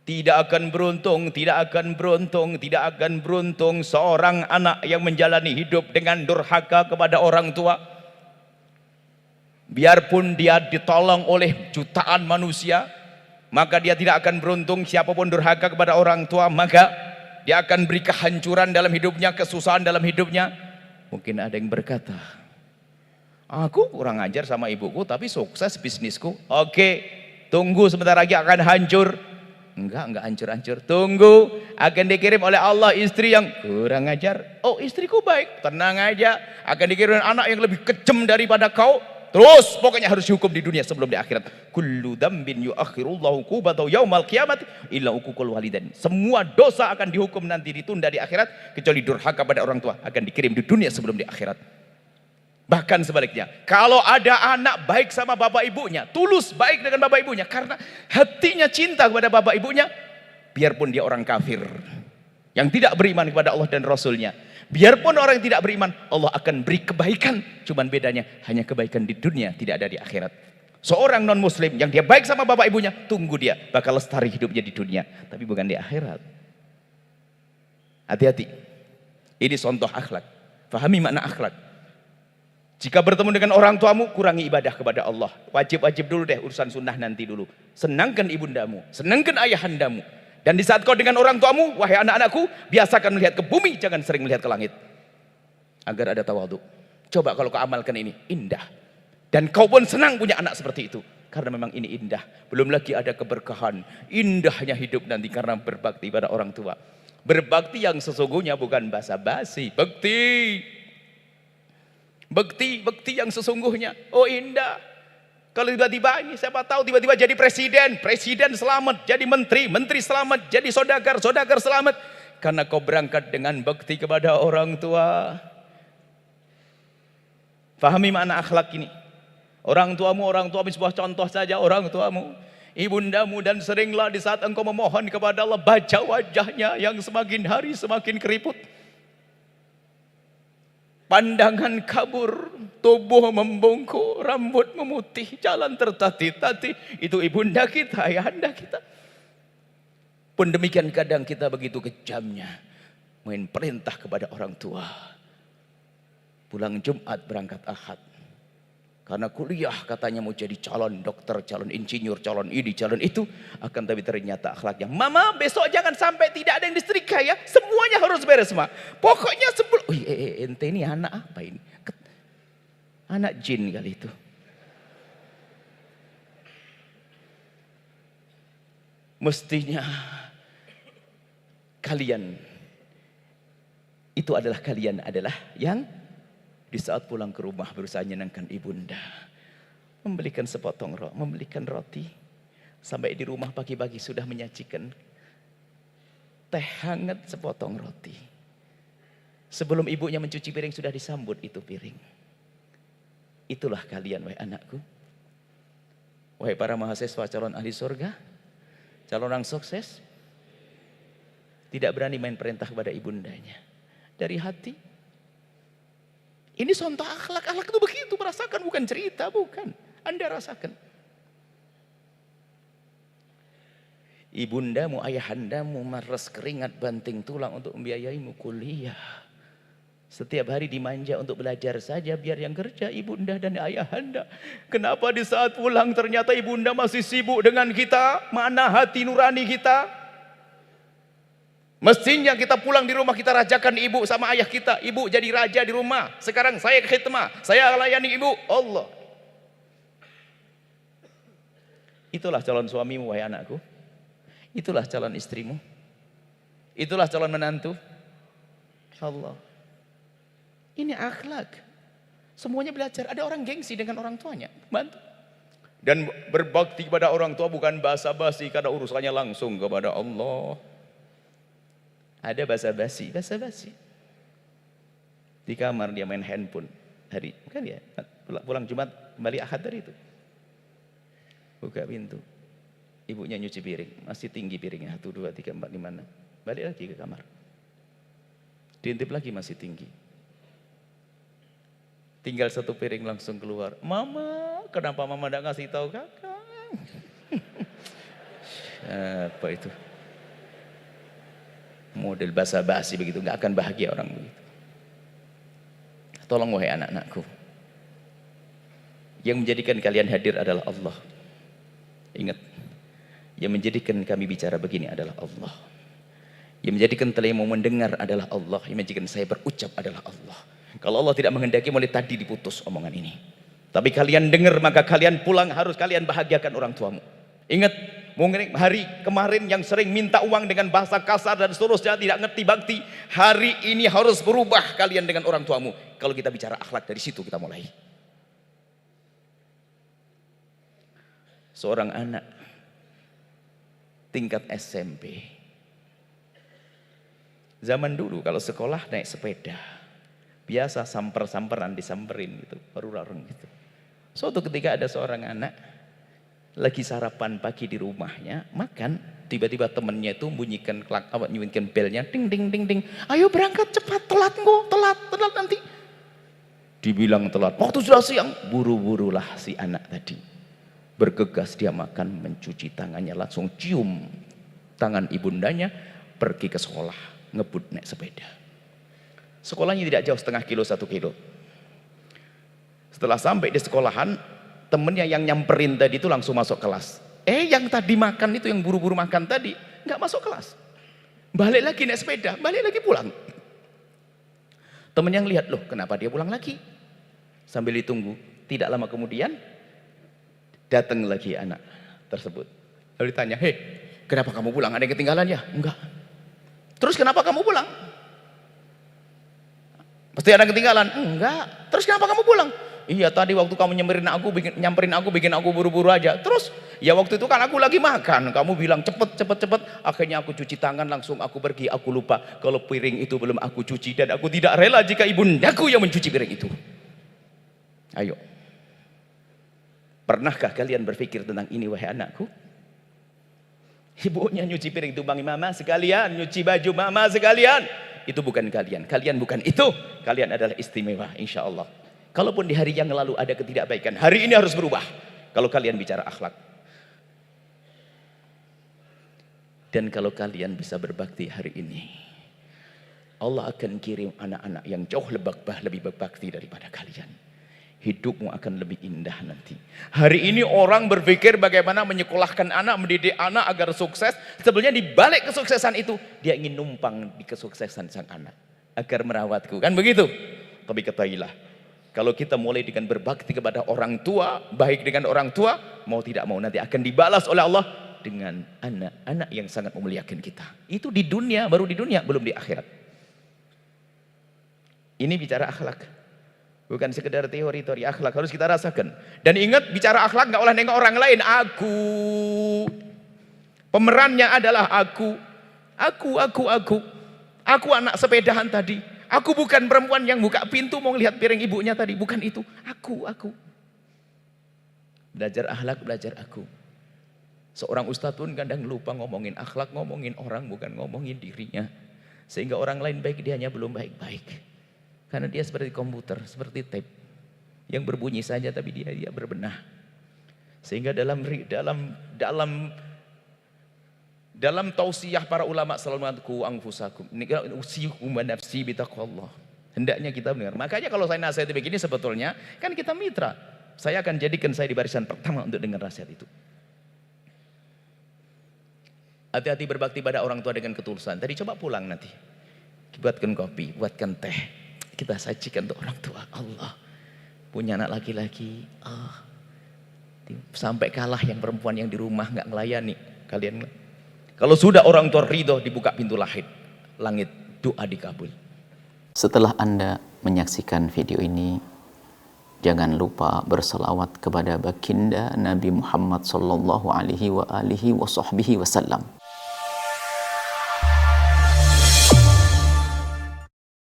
Tidak akan beruntung, tidak akan beruntung, tidak akan beruntung seorang anak yang menjalani hidup dengan durhaka kepada orang tua. Biarpun dia ditolong oleh jutaan manusia, maka dia tidak akan beruntung. Siapapun durhaka kepada orang tua, maka dia akan beri kehancuran dalam hidupnya, kesusahan dalam hidupnya. Mungkin ada yang berkata, aku kurang ajar sama ibuku tapi sukses bisnisku. Oke, tunggu sebentar lagi akan hancur. Enggak hancur-hancur. Tunggu, akan dikirim oleh Allah istri yang kurang ajar. Oh, istriku baik, tenang aja. Akan dikirim anak yang lebih kejam daripada kau. Terus pokoknya harus dihukum di dunia sebelum di akhirat. Kullu dzambin yuakhirullahu qubatahu yaumal qiyamati illa uququl walidain. Semua dosa akan dihukum nanti, ditunda di akhirat, kecuali durhaka pada orang tua akan dikirim di dunia sebelum di akhirat. Bahkan sebaliknya, kalau ada anak baik sama bapak ibunya, tulus baik dengan bapak ibunya karena hatinya cinta kepada bapak ibunya, biarpun dia orang kafir yang tidak beriman kepada Allah dan Rasulnya, biarpun orang yang tidak beriman, Allah akan beri kebaikan. Cuman bedanya hanya kebaikan di dunia, tidak ada di akhirat. Seorang non muslim yang dia baik sama bapak ibunya, tunggu dia bakal lestari hidupnya di dunia, tapi bukan di akhirat. Hati-hati. Ini contoh akhlak. Fahami makna akhlak. Jika bertemu dengan orang tuamu, kurangi ibadah kepada Allah. Wajib-wajib dulu deh, urusan sunnah nanti dulu. Senangkan ibundamu, senangkan ayahandamu. Dan di saat kau dengan orang tuamu, wahai anak-anakku, biasakan melihat ke bumi, jangan sering melihat ke langit. Agar ada tawadhu. Coba kalau kau amalkan ini, indah. Dan kau pun senang punya anak seperti itu. Karena memang ini indah. Belum lagi ada keberkahan. Indahnya hidup nanti karena berbakti pada orang tua. Berbakti yang sesungguhnya bukan basa-basi. Bekti yang sesungguhnya. Oh indah. Kalau tiba-tiba ini siapa tahu tiba-tiba jadi presiden selamat, jadi menteri selamat, jadi saudagar selamat. Karena kau berangkat dengan bekti kepada orang tua. Fahami makna akhlak ini. Orang tuamu sebuah contoh saja, orang tuamu, ibundamu, dan seringlah di saat engkau memohon kepada Allah, baca wajahnya yang semakin hari semakin keriput. Pandangan kabur, tubuh membungkuk, rambut memutih, jalan tertatih-tatih. Itu ibunda kita, ayahanda kita. Pun demikian kadang kita begitu kejamnya main perintah kepada orang tua. Pulang Jumat berangkat Ahad. Karena kuliah katanya mau jadi calon dokter, calon insinyur, calon ini, calon itu. Akan tapi ternyata akhlaknya, mama besok jangan sampai tidak ada yang disetrika ya. Semuanya harus beres ma. Pokoknya sebelum, ente ini anak apa ini? Anak jin kali itu. Mestinya kalian adalah yang di saat pulang ke rumah berusaha menyenangkan ibunda, membelikan sepotong membelikan roti, sampai di rumah pagi-pagi sudah menyajikan teh hangat sepotong roti. Sebelum ibunya mencuci piring sudah disambut itu piring. Itulah kalian wahai anakku, wahai para mahasiswa calon ahli surga, calon orang sukses, tidak berani main perintah kepada ibundanya dari hati. Ini contoh akhlak. Akhlak itu begitu, merasakan, bukan cerita, bukan. Anda rasakan. Ibundamu, ayahandamu meres keringat banting tulang untuk membiayaimu kuliah. Setiap hari dimanja untuk belajar saja, biar yang kerja ibunda dan ayahanda. Kenapa di saat pulang ternyata ibunda masih sibuk dengan kita? Mana hati nurani kita? Mestinya kita pulang di rumah kita rajakan ibu sama ayah kita. Ibu jadi raja di rumah. Sekarang saya khidmah, saya layani ibu. Allah. Itulah calon suamimu wahai anakku. Itulah calon istrimu. Itulah calon menantu. Allah. Ini akhlak. Semuanya belajar. Ada orang gengsi dengan orang tuanya. Bantu. Dan berbakti kepada orang tua bukan basa-basi, karena urusannya langsung kepada Allah. Ada basa-basi. Di kamar dia main handphone hari, kan ya, pulang Jumat kembali Ahad dari itu. Buka pintu, ibunya nyuci piring, masih tinggi piringnya, 1, 2, 3, 4, 5, 6. Balik lagi ke kamar, diintip lagi masih tinggi. Tinggal 1 piring langsung keluar. Mama, kenapa mama tidak ngasih tahu kakak? Apa itu? Model basa-basi begitu, nggak akan bahagia orang begitu. Tolong wahai anak-anakku, yang menjadikan kalian hadir adalah Allah. Ingat, yang menjadikan kami bicara begini adalah Allah. Yang menjadikan telinga mau mendengar adalah Allah. Yang menjadikan saya berucap adalah Allah. Kalau Allah tidak menghendaki, mulai tadi diputus omongan ini. Tapi kalian dengar, maka kalian pulang harus kalian bahagiakan orang tuamu. Ingat, mungkin hari kemarin yang sering minta uang dengan bahasa kasar dan seterusnya, tidak ngerti bakti, hari ini harus berubah kalian dengan orang tuamu. Kalau kita bicara akhlak, dari situ kita mulai. Seorang anak tingkat SMP, zaman dulu kalau sekolah naik sepeda, biasa samper-samperan, disamperin gitu, baru larang gitu. Suatu ketika ada seorang anak lagi sarapan pagi di rumahnya, makan, tiba-tiba temennya itu bunyikan bunyikan belnya, ding ding ding ding, ayo berangkat cepat, telat telat nanti. Dibilang telat, waktu sudah siang, buru-burulah si anak tadi. Bergegas dia makan, mencuci tangannya, langsung cium tangan ibundanya, pergi ke sekolah, ngebut naik sepeda. Sekolahnya tidak jauh, setengah kilo, 1 kilo. Setelah sampai di sekolahan, temennya yang nyamperin tadi itu langsung masuk kelas. Yang tadi makan itu, yang buru-buru makan tadi, nggak masuk kelas. Balik lagi naik sepeda, balik lagi pulang. Temen yang lihat, loh kenapa dia pulang lagi? Sambil ditunggu, tidak lama kemudian, datang lagi anak tersebut. Lalu ditanya, hei kenapa kamu pulang? Ada yang ketinggalan ya? Enggak. Terus kenapa kamu pulang? Pasti ada yang ketinggalan? Enggak. Terus kenapa kamu pulang? Iya tadi waktu kamu nyamperin aku bikin aku buru-buru aja. Terus ya waktu itu kan aku lagi makan, kamu bilang cepet, akhirnya aku cuci tangan, langsung aku pergi, aku lupa kalau piring itu belum aku cuci, dan aku tidak rela jika ibundaku yang mencuci piring itu. Ayo, pernahkah kalian berpikir tentang ini wahai anakku? Ibunya nyuci piring tumbangi mama sekalian, nyuci baju mama sekalian. Itu bukan kalian, kalian bukan itu. Kalian adalah istimewa insya Allah. Kalaupun di hari yang lalu ada ketidakbaikan, hari ini harus berubah. Kalau kalian bicara akhlak. Dan kalau kalian bisa berbakti hari ini, Allah akan kirim anak-anak yang jauh lebih berbakti daripada kalian. Hidupmu akan lebih indah nanti. Hari ini orang berpikir bagaimana menyekolahkan anak, mendidik anak agar sukses. Sebenarnya di balik kesuksesan itu, dia ingin numpang di kesuksesan sang anak agar merawatku, kan begitu? Tapi ketahuilah, kalau kita mulai dengan berbakti kepada orang tua, baik dengan orang tua, mau tidak mau nanti akan dibalas oleh Allah dengan anak-anak yang sangat memuliakan kita. Itu di dunia, baru di dunia, belum di akhirat. Ini bicara akhlak. Bukan sekedar teori akhlak, harus kita rasakan. Dan ingat, bicara akhlak nggak oleh nengok orang lain. Aku. Pemerannya adalah aku. Aku anak sepedahan tadi. Aku bukan perempuan yang buka pintu mau lihat piring ibunya tadi. Bukan itu. Aku. Belajar akhlak, belajar aku. Seorang ustadz pun kadang lupa ngomongin akhlak, ngomongin orang, bukan ngomongin dirinya. Sehingga orang lain baik, dia hanya belum baik-baik. Karena dia seperti komputer, seperti tape yang berbunyi saja tapi dia berbenah. Sehingga dalam tausiyah para ulama selalu mengatakan anfusakum, usikum wa nafsi bitaqwallah. Hendaknya kita mendengar. Makanya kalau saya nasihat begini sebetulnya kan kita mitra. Saya akan jadikan saya di barisan pertama untuk dengar nasihat itu. Hati-hati berbakti pada orang tua dengan ketulusan. Tadi coba pulang nanti, buatkan kopi, buatkan teh, kita sajikan untuk orang tua. Allah punya anak laki-laki, sampai kalah yang perempuan yang di rumah nggak melayani kalian. Kalau sudah orang tua ridho, dibuka pintu langit, doa dikabul. Setelah Anda menyaksikan video ini, jangan lupa berselawat kepada baginda Nabi Muhammad sallallahu alaihi wasallam.